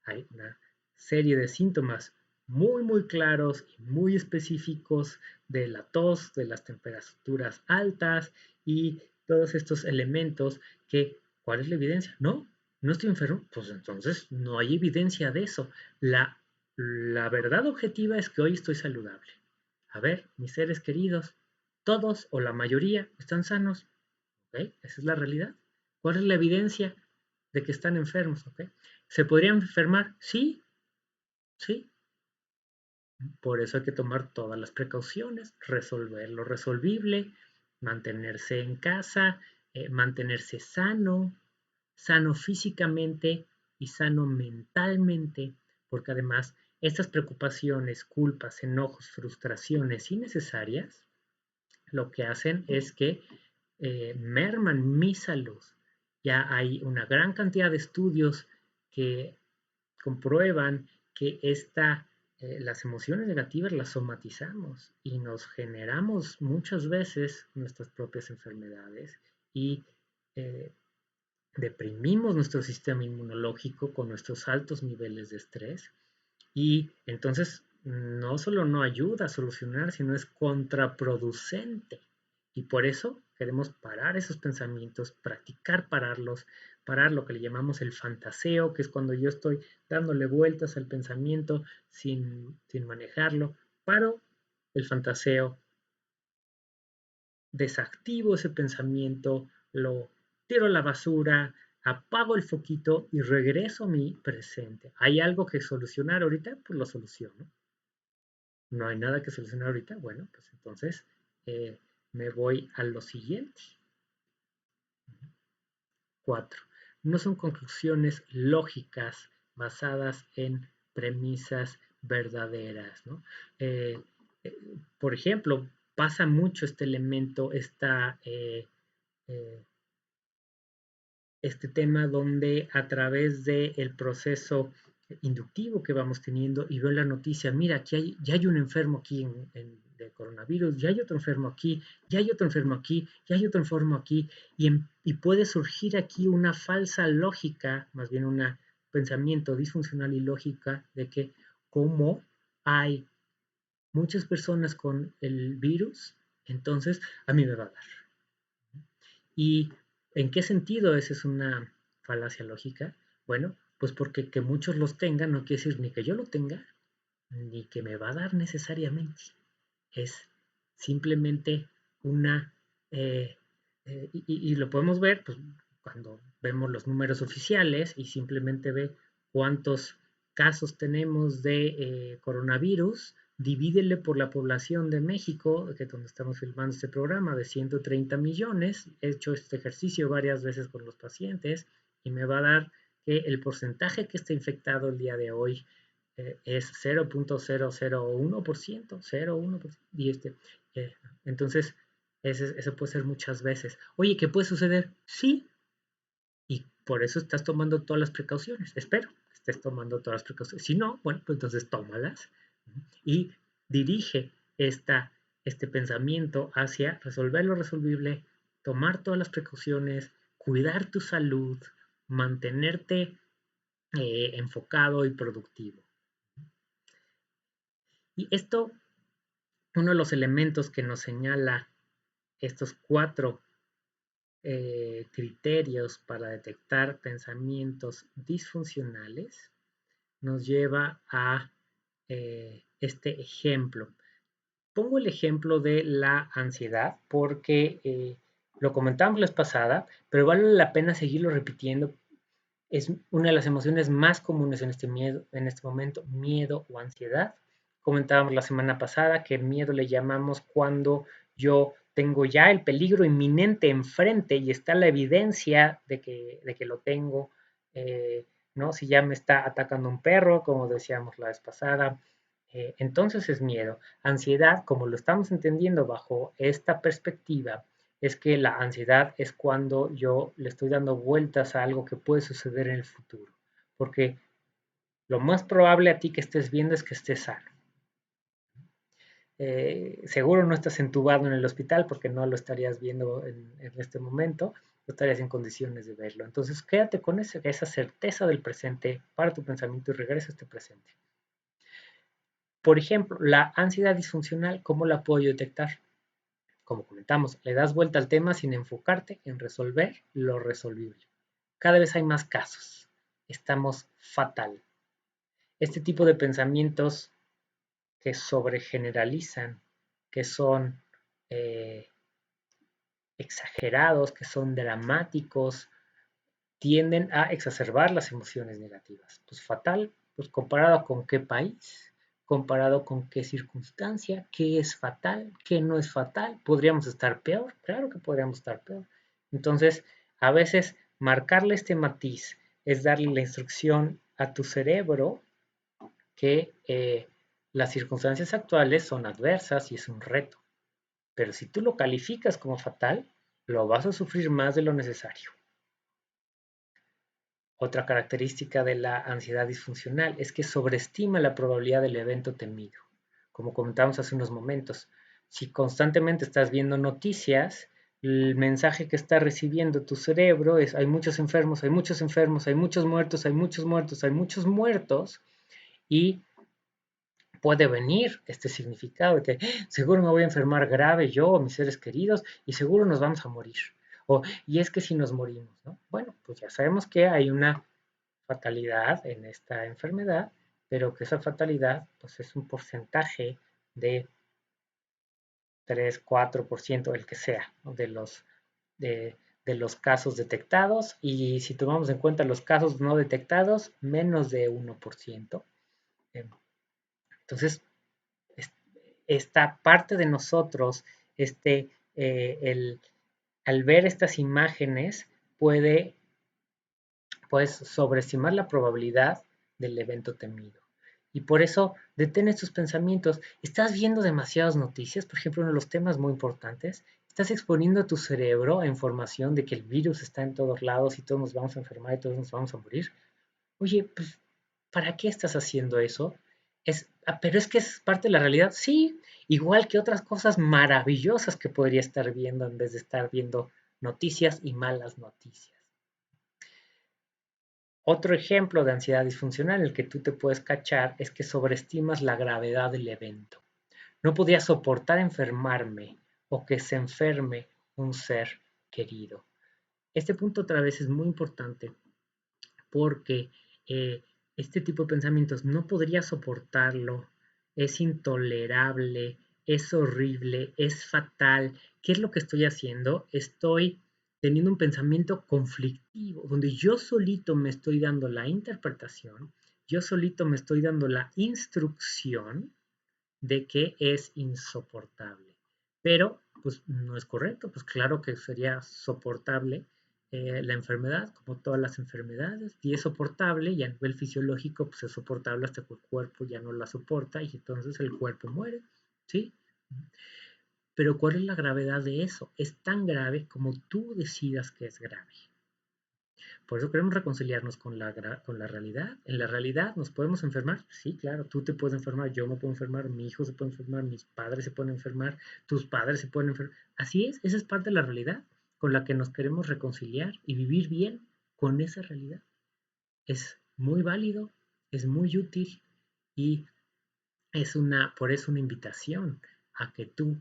Hay una serie de síntomas muy, muy claros y muy específicos de la tos, de las temperaturas altas y todos estos elementos que, ¿cuál es la evidencia? No, no estoy enfermo. Pues entonces no hay evidencia de eso. La verdad objetiva es que hoy estoy saludable. A ver, mis seres queridos, todos o la mayoría están sanos. ¿Ok? Esa es la realidad. ¿Cuál es la evidencia de que están enfermos? ¿Ok? ¿Se podrían enfermar? Sí, sí. Por eso hay que tomar todas las precauciones, resolver lo resolvible, mantenerse en casa, mantenerse sano, sano físicamente y sano mentalmente, porque además estas preocupaciones, culpas, enojos, frustraciones innecesarias, lo que hacen es que merman mi salud. Ya hay una gran cantidad de estudios que comprueban que las emociones negativas las somatizamos y nos generamos muchas veces nuestras propias enfermedades y eh, deprimimos nuestro sistema inmunológico con nuestros altos niveles de estrés y entonces no solo no ayuda a solucionar, sino es contraproducente. Y por eso queremos parar esos pensamientos, practicar pararlos, parar lo que le llamamos el fantaseo, que es cuando yo estoy dándole vueltas al pensamiento sin manejarlo. Paro el fantaseo, desactivo ese pensamiento, lo tiro a la basura, apago el foquito y regreso a mi presente. ¿Hay algo que solucionar ahorita? Pues lo soluciono. No hay nada que solucionar ahorita. Bueno, pues entonces me voy a lo siguiente. 4. No son conclusiones lógicas basadas en premisas verdaderas, ¿no? Eh, eh, por ejemplo, pasa mucho este elemento, eh, este tema donde a través del proceso inductivo que vamos teniendo y veo la noticia, mira, ya hay un enfermo aquí de coronavirus, ya hay otro enfermo aquí, ya hay otro enfermo aquí, ya hay otro enfermo aquí, y puede surgir aquí una falsa lógica, más bien un pensamiento disfuncional y lógica de que como hay muchas personas con el virus, entonces a mí me va a dar. ¿Y en qué sentido esa es una falacia lógica? Bueno, pues porque que muchos los tengan no quiere decir ni que yo lo tenga, ni que me va a dar necesariamente. Es simplemente una... eh, y lo podemos ver pues, cuando vemos los números oficiales y simplemente ve cuántos casos tenemos de coronavirus, divídele por la población de México, que es donde estamos filmando este programa, de 130 millones. He hecho este ejercicio varias veces con los pacientes y me va a dar que el porcentaje que está infectado el día de hoy es 0.001%, 0.1%, y entonces eso puede ser muchas veces. Oye, ¿qué puede suceder? Sí, y por eso estás tomando todas las precauciones. Espero que estés tomando todas las precauciones. Si no, bueno, pues entonces tómalas y dirige este pensamiento hacia resolver lo resolvible, tomar todas las precauciones, cuidar tu salud, mantenerte enfocado y productivo. Y esto, uno de los elementos que nos señala estos 4 criterios para detectar pensamientos disfuncionales, nos lleva a este ejemplo. Pongo el ejemplo de la ansiedad porque lo comentamos la vez pasada, pero vale la pena seguirlo repitiendo. Es una de las emociones más comunes en este momento, miedo o ansiedad. Comentábamos la semana pasada que miedo le llamamos cuando yo tengo ya el peligro inminente enfrente y está la evidencia de que lo tengo, ¿no? Si ya me está atacando un perro, como decíamos la vez pasada, entonces es miedo. Ansiedad, como lo estamos entendiendo bajo esta perspectiva, es que la ansiedad es cuando yo le estoy dando vueltas a algo que puede suceder en el futuro. Porque lo más probable a ti que estés viendo es que estés sano. Seguro no estás entubado en el hospital porque no lo estarías viendo en este momento, no estarías en condiciones de verlo. Entonces quédate con esa certeza del presente para tu pensamiento y regresa a este presente. Por ejemplo, la ansiedad disfuncional, ¿cómo la puedo yo detectar? Como comentamos, le das vuelta al tema sin enfocarte en resolver lo resolvible. Cada vez hay más casos. Estamos fatal. Este tipo de pensamientos que sobregeneralizan, que son eh, exagerados, que son dramáticos, tienden a exacerbar las emociones negativas. Pues fatal, pues comparado con qué país, comparado con qué circunstancia, qué es fatal, qué no es fatal, podríamos estar peor, claro que podríamos estar peor. Entonces, a veces marcarle este matiz es darle la instrucción a tu cerebro que las circunstancias actuales son adversas y es un reto. Pero si tú lo calificas como fatal, lo vas a sufrir más de lo necesario. Otra característica de la ansiedad disfuncional es que sobreestima la probabilidad del evento temido. Como comentamos hace unos momentos, si constantemente estás viendo noticias, el mensaje que está recibiendo tu cerebro es hay muchos enfermos, hay muchos enfermos, hay muchos muertos, hay muchos muertos, hay muchos muertos, y puede venir este significado de que seguro me voy a enfermar grave yo o mis seres queridos y seguro nos vamos a morir. Y es que si nos morimos, ¿no? Bueno, pues ya sabemos que hay una fatalidad en esta enfermedad, pero que esa fatalidad pues es un porcentaje de 3, 4%, el que sea, ¿no? De los casos detectados, y si tomamos en cuenta los casos no detectados, menos de 1%. Entonces, esta parte de nosotros, este, al ver estas imágenes, puede pues sobreestimar la probabilidad del evento temido. Y por eso detén estos pensamientos. Estás viendo demasiadas noticias, por ejemplo, uno de los temas muy importantes. Estás exponiendo a tu cerebro a información de que el virus está en todos lados y todos nos vamos a enfermar y todos nos vamos a morir. Oye, pues, ¿para qué estás haciendo eso? Pero es que es parte de la realidad. Sí, igual que otras cosas maravillosas que podría estar viendo en vez de estar viendo noticias y malas noticias. Otro ejemplo de ansiedad disfuncional en el que tú te puedes cachar es que sobreestimas la gravedad del evento. No podía soportar enfermarme o que se enferme un ser querido. Este punto otra vez es muy importante porque este tipo de pensamientos no podría soportarlo, es intolerable, es horrible, es fatal. ¿Qué es lo que estoy haciendo? Estoy teniendo un pensamiento conflictivo, donde yo solito me estoy dando la interpretación, yo solito me estoy dando la instrucción de que es insoportable. Pero, pues no es correcto, pues claro que sería soportable la enfermedad, como todas las enfermedades, y es soportable, y a nivel fisiológico, pues es soportable hasta que el cuerpo ya no la soporta y entonces el cuerpo muere, ¿sí? Pero ¿cuál es la gravedad de eso? Es tan grave como tú decidas que es grave. Por eso queremos reconciliarnos con la realidad. En la realidad nos podemos enfermar. Sí, claro, tú te puedes enfermar, yo me puedo enfermar, mi hijo se puede enfermar, mis padres se pueden enfermar, tus padres se pueden enfermar. Así es, esa es parte de la realidad con la que nos queremos reconciliar y vivir bien con esa realidad. Es muy válido, es muy útil y por eso una invitación a que tú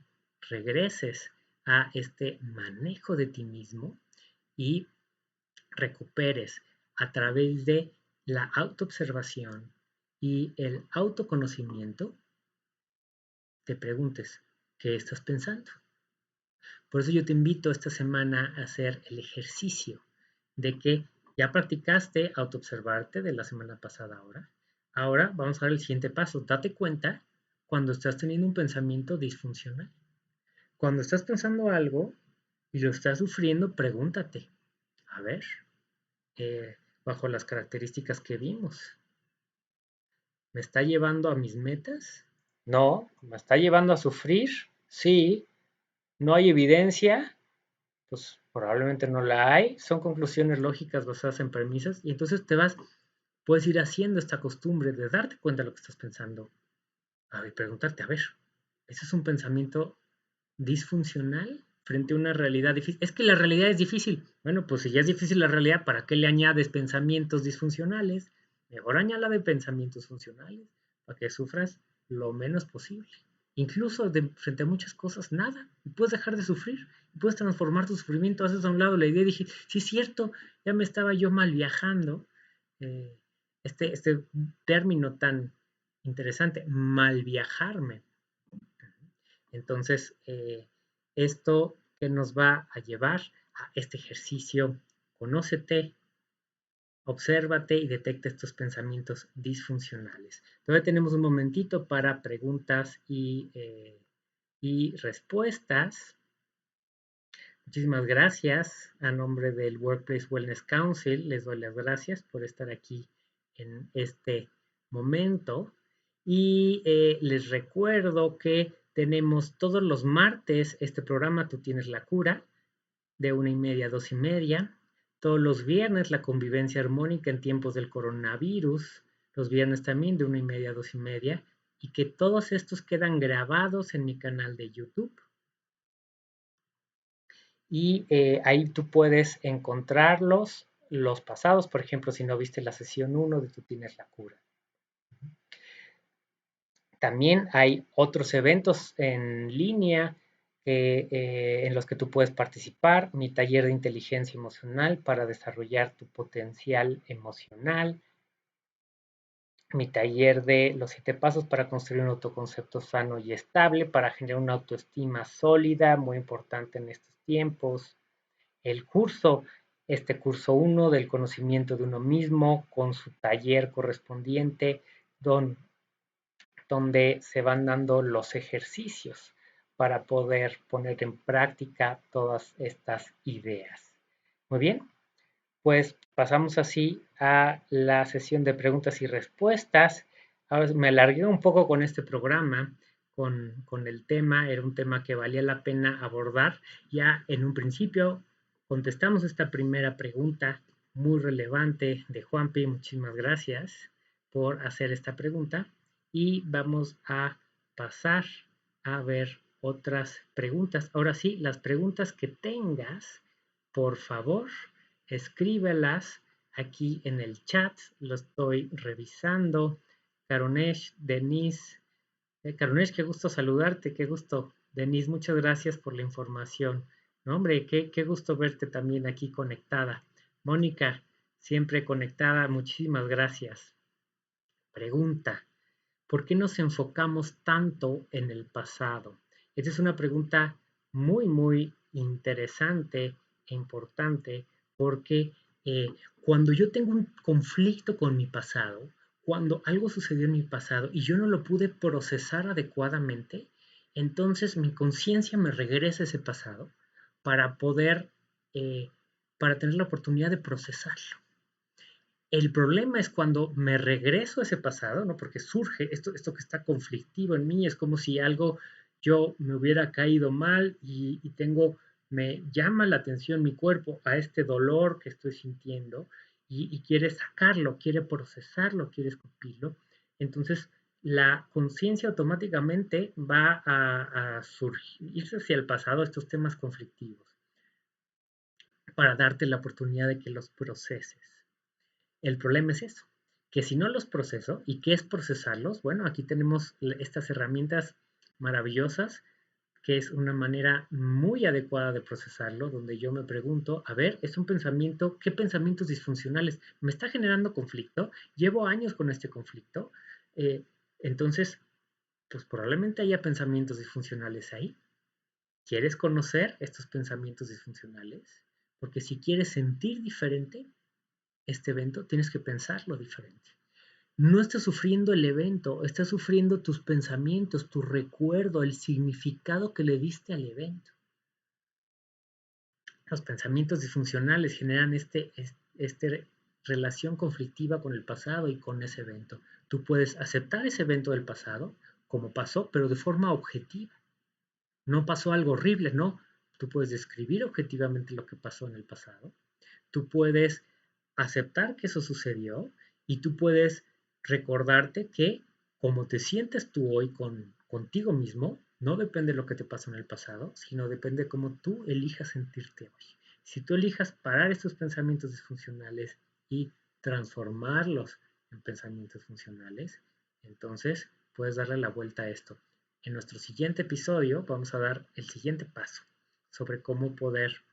regreses a este manejo de ti mismo y recuperes a través de la autoobservación y el autoconocimiento, te preguntes, ¿qué estás pensando? Por eso yo te invito esta semana a hacer el ejercicio de que ya practicaste autoobservarte de la semana pasada ahora. Ahora vamos a dar el siguiente paso. Date cuenta cuando estás teniendo un pensamiento disfuncional. Cuando estás pensando algo y lo estás sufriendo, pregúntate, a ver, bajo las características que vimos. ¿Me está llevando a mis metas? No. ¿Me está llevando a sufrir? Sí. ¿No hay evidencia? Pues probablemente no la hay. Son conclusiones lógicas basadas en premisas y entonces puedes ir haciendo esta costumbre de darte cuenta de lo que estás pensando. A ver, preguntarte, a ver, ¿ese es un pensamiento disfuncional frente a una realidad difícil? Es que la realidad es difícil. Bueno, pues si ya es difícil la realidad, ¿para qué le añades pensamientos disfuncionales? Mejor añádale pensamientos funcionales para que sufras lo menos posible. Incluso frente a muchas cosas, nada. Y puedes dejar de sufrir. Y puedes transformar tu sufrimiento. Haces a un lado la idea y dije, sí es cierto, ya me estaba yo mal viajando. Eh, este término tan interesante, mal viajarme. Entonces, esto que nos va a llevar a este ejercicio, conócete, obsérvate y detecta estos pensamientos disfuncionales. Todavía tenemos un momentito para preguntas y respuestas. Muchísimas gracias. A nombre del Workplace Wellness Council, les doy las gracias por estar aquí en este momento. Y les recuerdo que tenemos todos los martes este programa Tú tienes la cura, de 1:30 a 2:30. Todos los viernes la convivencia armónica en tiempos del coronavirus. Los viernes también de 1:30 a 2:30. Y que todos estos quedan grabados en mi canal de YouTube. Y ahí tú puedes encontrarlos, los pasados, por ejemplo, si no viste la sesión 1 de Tú tienes la cura. También hay otros eventos en línea en los que tú puedes participar. Mi taller de inteligencia emocional para desarrollar tu potencial emocional. Mi taller de los 7 pasos para construir un autoconcepto sano y estable, para generar una autoestima sólida, muy importante en estos tiempos. El curso, este curso 1 del conocimiento de uno mismo, con su taller correspondiente, donde se van dando los ejercicios para poder poner en práctica todas estas ideas. Muy bien, pues pasamos así a la sesión de preguntas y respuestas. Ahora me alargué un poco con este programa, con el tema, era un tema que valía la pena abordar. Ya en un principio contestamos esta primera pregunta muy relevante de Juanpi. Muchísimas gracias por hacer esta pregunta y vamos a pasar a ver otras preguntas. Ahora sí, las preguntas que tengas, por favor, escríbelas aquí en el chat, lo estoy revisando. Caronesh, Denise, Caronesh, qué gusto saludarte, qué gusto. Denise, muchas gracias por la información. No, hombre, qué gusto verte también aquí conectada. Mónica, siempre conectada, muchísimas gracias. Pregunta, ¿por qué nos enfocamos tanto en el pasado? Esta es una pregunta muy interesante e importante porque cuando yo tengo un conflicto con mi pasado, cuando algo sucedió en mi pasado y yo no lo pude procesar adecuadamente, entonces mi conciencia me regresa a ese pasado para poder, eh, para tener la oportunidad de procesarlo. El problema es cuando me regreso a ese pasado, ¿no? Porque surge esto que está conflictivo en mí, es como si algo yo me hubiera caído mal y me llama la atención mi cuerpo a este dolor que estoy sintiendo y quiere sacarlo, quiere procesarlo, quiere escupirlo. Entonces, la conciencia automáticamente va a surgirse hacia el pasado estos temas conflictivos para darte la oportunidad de que los proceses. El problema es eso, que si no los proceso, ¿y qué es procesarlos? Bueno, aquí tenemos estas herramientas maravillosas, que es una manera muy adecuada de procesarlo, donde yo me pregunto, a ver, es un pensamiento, ¿qué pensamientos disfuncionales me está generando conflicto? Llevo años con este conflicto, eh, entonces, pues probablemente haya pensamientos disfuncionales ahí. ¿Quieres conocer estos pensamientos disfuncionales? Porque si quieres sentir diferente, este evento, tienes que pensarlo diferente. No estás sufriendo el evento, estás sufriendo tus pensamientos, tu recuerdo, el significado que le diste al evento. Los pensamientos disfuncionales generan este relación conflictiva con el pasado y con ese evento. Tú puedes aceptar ese evento del pasado como pasó, pero de forma objetiva. No pasó algo horrible, no. Tú puedes describir objetivamente lo que pasó en el pasado. Tú puedes aceptar que eso sucedió y tú puedes recordarte que como te sientes tú hoy contigo mismo, no depende de lo que te pasó en el pasado, sino depende de cómo tú elijas sentirte hoy. Si tú elijas parar estos pensamientos disfuncionales y transformarlos en pensamientos funcionales, entonces puedes darle la vuelta a esto. En nuestro siguiente episodio vamos a dar el siguiente paso sobre cómo poder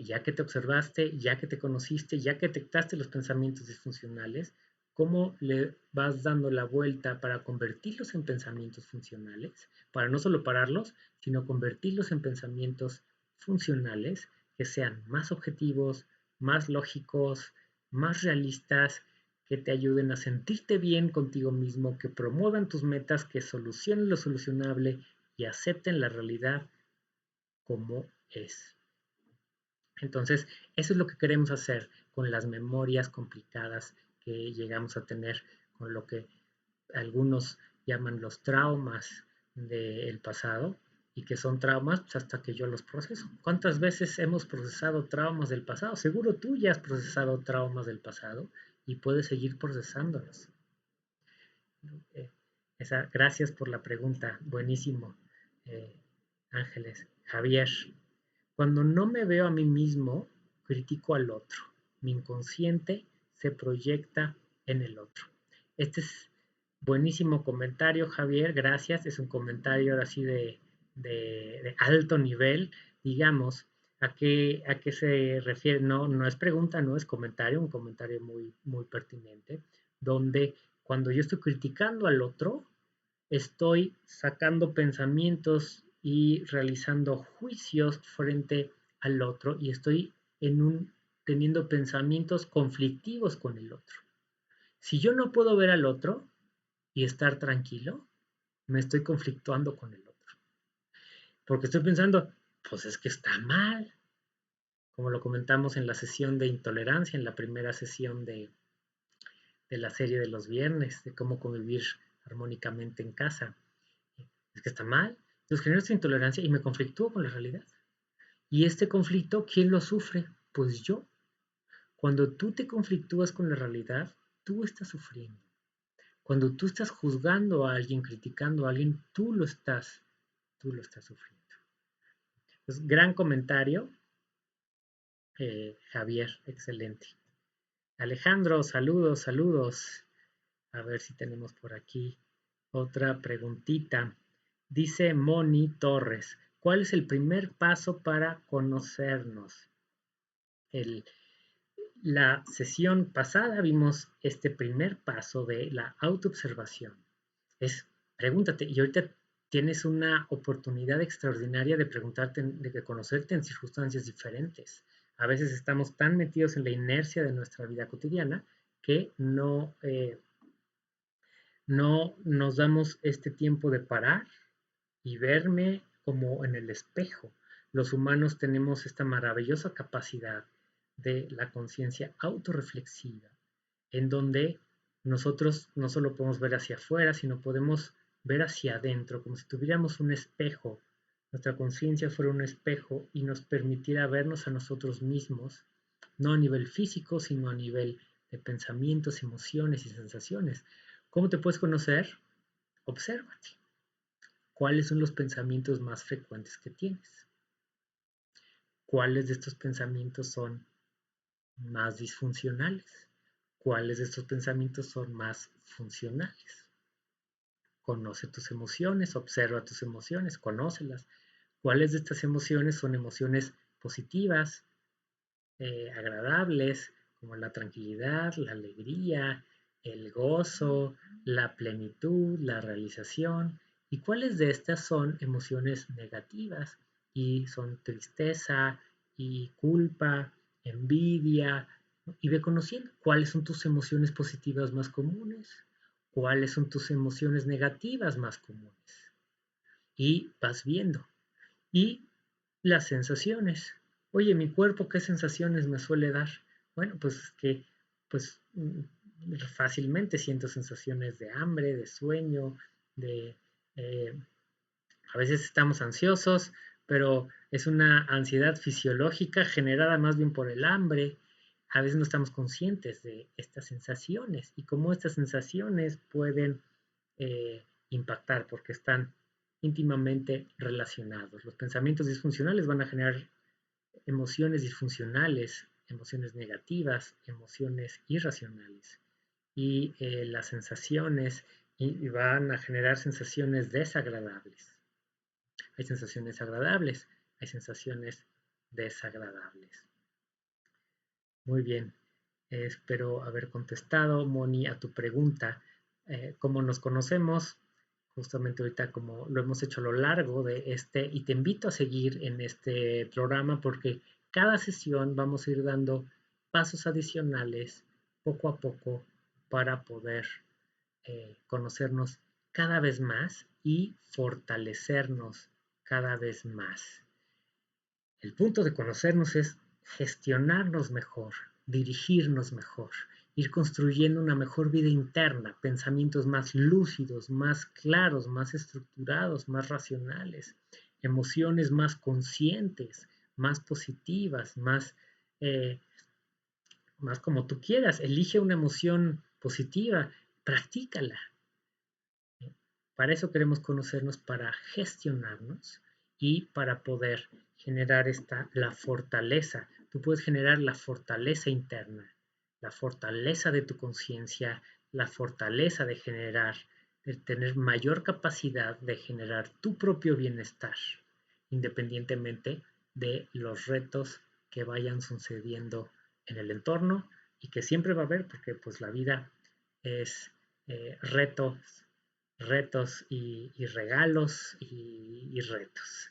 ya que te observaste, ya que te conociste, ya que detectaste los pensamientos disfuncionales, cómo le vas dando la vuelta para convertirlos en pensamientos funcionales, para no solo pararlos, sino convertirlos en pensamientos funcionales que sean más objetivos, más lógicos, más realistas, que te ayuden a sentirte bien contigo mismo, que promuevan tus metas, que solucionen lo solucionable y acepten la realidad como es. Entonces, eso es lo que queremos hacer con las memorias complicadas que llegamos a tener, con lo que algunos llaman los traumas del pasado y que son traumas pues, hasta que yo los proceso. ¿Cuántas veces hemos procesado traumas del pasado? Seguro tú ya has procesado traumas del pasado y puedes seguir procesándolos. Eh, gracias por la pregunta, buenísimo, eh, Ángeles. Javier, cuando no me veo a mí mismo, critico al otro. Mi inconsciente se proyecta en el otro. Este es Buenísimo comentario, Javier, gracias. Es un comentario así de alto nivel, digamos. A qué se refiere? No, no es pregunta, no es comentario, un comentario muy, muy pertinente, donde cuando yo estoy criticando al otro, estoy sacando pensamientos y realizando juicios frente al otro y estoy teniendo pensamientos conflictivos con el otro. Si yo no puedo ver al otro y estar tranquilo, me estoy conflictuando con el otro. Porque estoy pensando, pues es que está mal, como lo comentamos en la sesión de intolerancia, en la primera sesión de la serie de los viernes, de cómo convivir armónicamente en casa. Es que está mal. Entonces genero esta intolerancia y me conflictúo con la realidad. Y este conflicto, ¿quién lo sufre? Pues yo. Cuando tú te conflictúas con la realidad, tú estás sufriendo. Cuando tú estás juzgando a alguien, criticando a alguien, tú lo estás sufriendo. Pues, gran comentario, Javier, excelente. Alejandro, saludos, saludos. A ver si tenemos por aquí otra preguntita. Dice Moni Torres, ¿cuál es el primer paso para conocernos? El, la sesión pasada vimos este primer paso de la autoobservación. Es pregúntate, y ahorita tienes una oportunidad extraordinaria de preguntarte, de conocerte en circunstancias diferentes. A veces estamos tan metidos en la inercia de nuestra vida cotidiana que no nos damos este tiempo de parar y verme como en el espejo. Los humanos tenemos esta maravillosa capacidad de la conciencia autorreflexiva, en donde nosotros no solo podemos ver hacia afuera, sino podemos ver hacia adentro, como si tuviéramos un espejo. Nuestra conciencia fuera un espejo y nos permitiera vernos a nosotros mismos, no a nivel físico, sino a nivel de pensamientos, emociones y sensaciones. ¿Cómo te puedes conocer? Obsérvate. ¿Cuáles son los pensamientos más frecuentes que tienes? ¿Cuáles de estos pensamientos son más disfuncionales? ¿Cuáles de estos pensamientos son más funcionales? Conoce tus emociones, observa tus emociones, conócelas. ¿Cuáles de estas emociones son emociones positivas, agradables, como la tranquilidad, la alegría, el gozo, la plenitud, la realización? ¿Y cuáles de estas son emociones negativas y son tristeza y culpa, envidia? Y ve conociendo cuáles son tus emociones positivas más comunes, cuáles son tus emociones negativas más comunes. Y vas viendo. Y las sensaciones. Oye, mi cuerpo, ¿qué sensaciones me suele dar? Bueno, pues es que, pues fácilmente siento sensaciones de hambre, de sueño, de... eh, a veces estamos ansiosos, pero es una ansiedad fisiológica generada más bien por el hambre. A veces no estamos conscientes de estas sensaciones y cómo estas sensaciones pueden impactar porque están íntimamente relacionados. Los pensamientos disfuncionales van a generar emociones disfuncionales, emociones negativas, emociones irracionales. Y las sensaciones y van a generar sensaciones desagradables. Hay sensaciones agradables, hay sensaciones desagradables. Muy bien, espero haber contestado, Moni, a tu pregunta. ¿Cómo nos conocemos? Justamente ahorita como lo hemos hecho a lo largo de y te invito a seguir en este programa porque cada sesión vamos a ir dando pasos adicionales poco a poco para poder conocernos cada vez más y fortalecernos cada vez más. El punto de conocernos es gestionarnos mejor, dirigirnos mejor, ir construyendo una mejor vida interna, pensamientos más lúcidos, más claros, más estructurados, más racionales, emociones más conscientes, más positivas, eh, más como tú quieras. Elige una emoción positiva, practícala. Para eso queremos conocernos, para gestionarnos y para poder generar la fortaleza. Tú puedes generar la fortaleza interna, la fortaleza de tu conciencia, la fortaleza de tener mayor capacidad de generar tu propio bienestar, independientemente de los retos que vayan sucediendo en el entorno y que siempre va a haber, porque pues la vida es retos, retos y regalos y retos.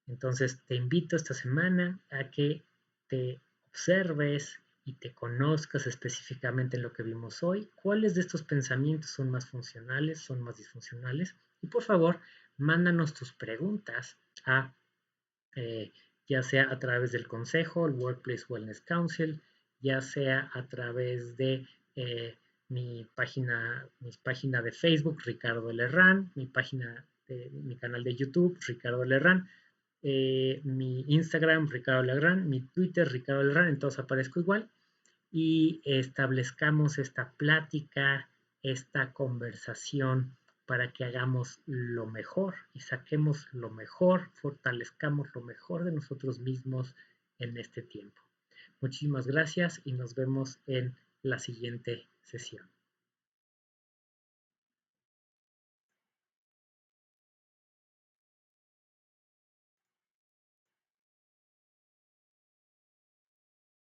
Entonces te invito esta semana a que te observes y te conozcas específicamente en lo que vimos hoy, cuáles de estos pensamientos son más funcionales, son más disfuncionales. Y por favor, mándanos tus preguntas a eh, ya sea a través del consejo, el Workplace Wellness Council, ya sea a través de mi página de Facebook, Ricardo Lerrán, mi canal de YouTube, Ricardo Lerrán, mi Instagram, Ricardo Lerrán, mi Twitter, Ricardo Lerrán, entonces aparezco igual y establezcamos esta plática, esta conversación para que hagamos lo mejor y saquemos lo mejor, fortalezcamos lo mejor de nosotros mismos en este tiempo. Muchísimas gracias y nos vemos en la siguiente sesión.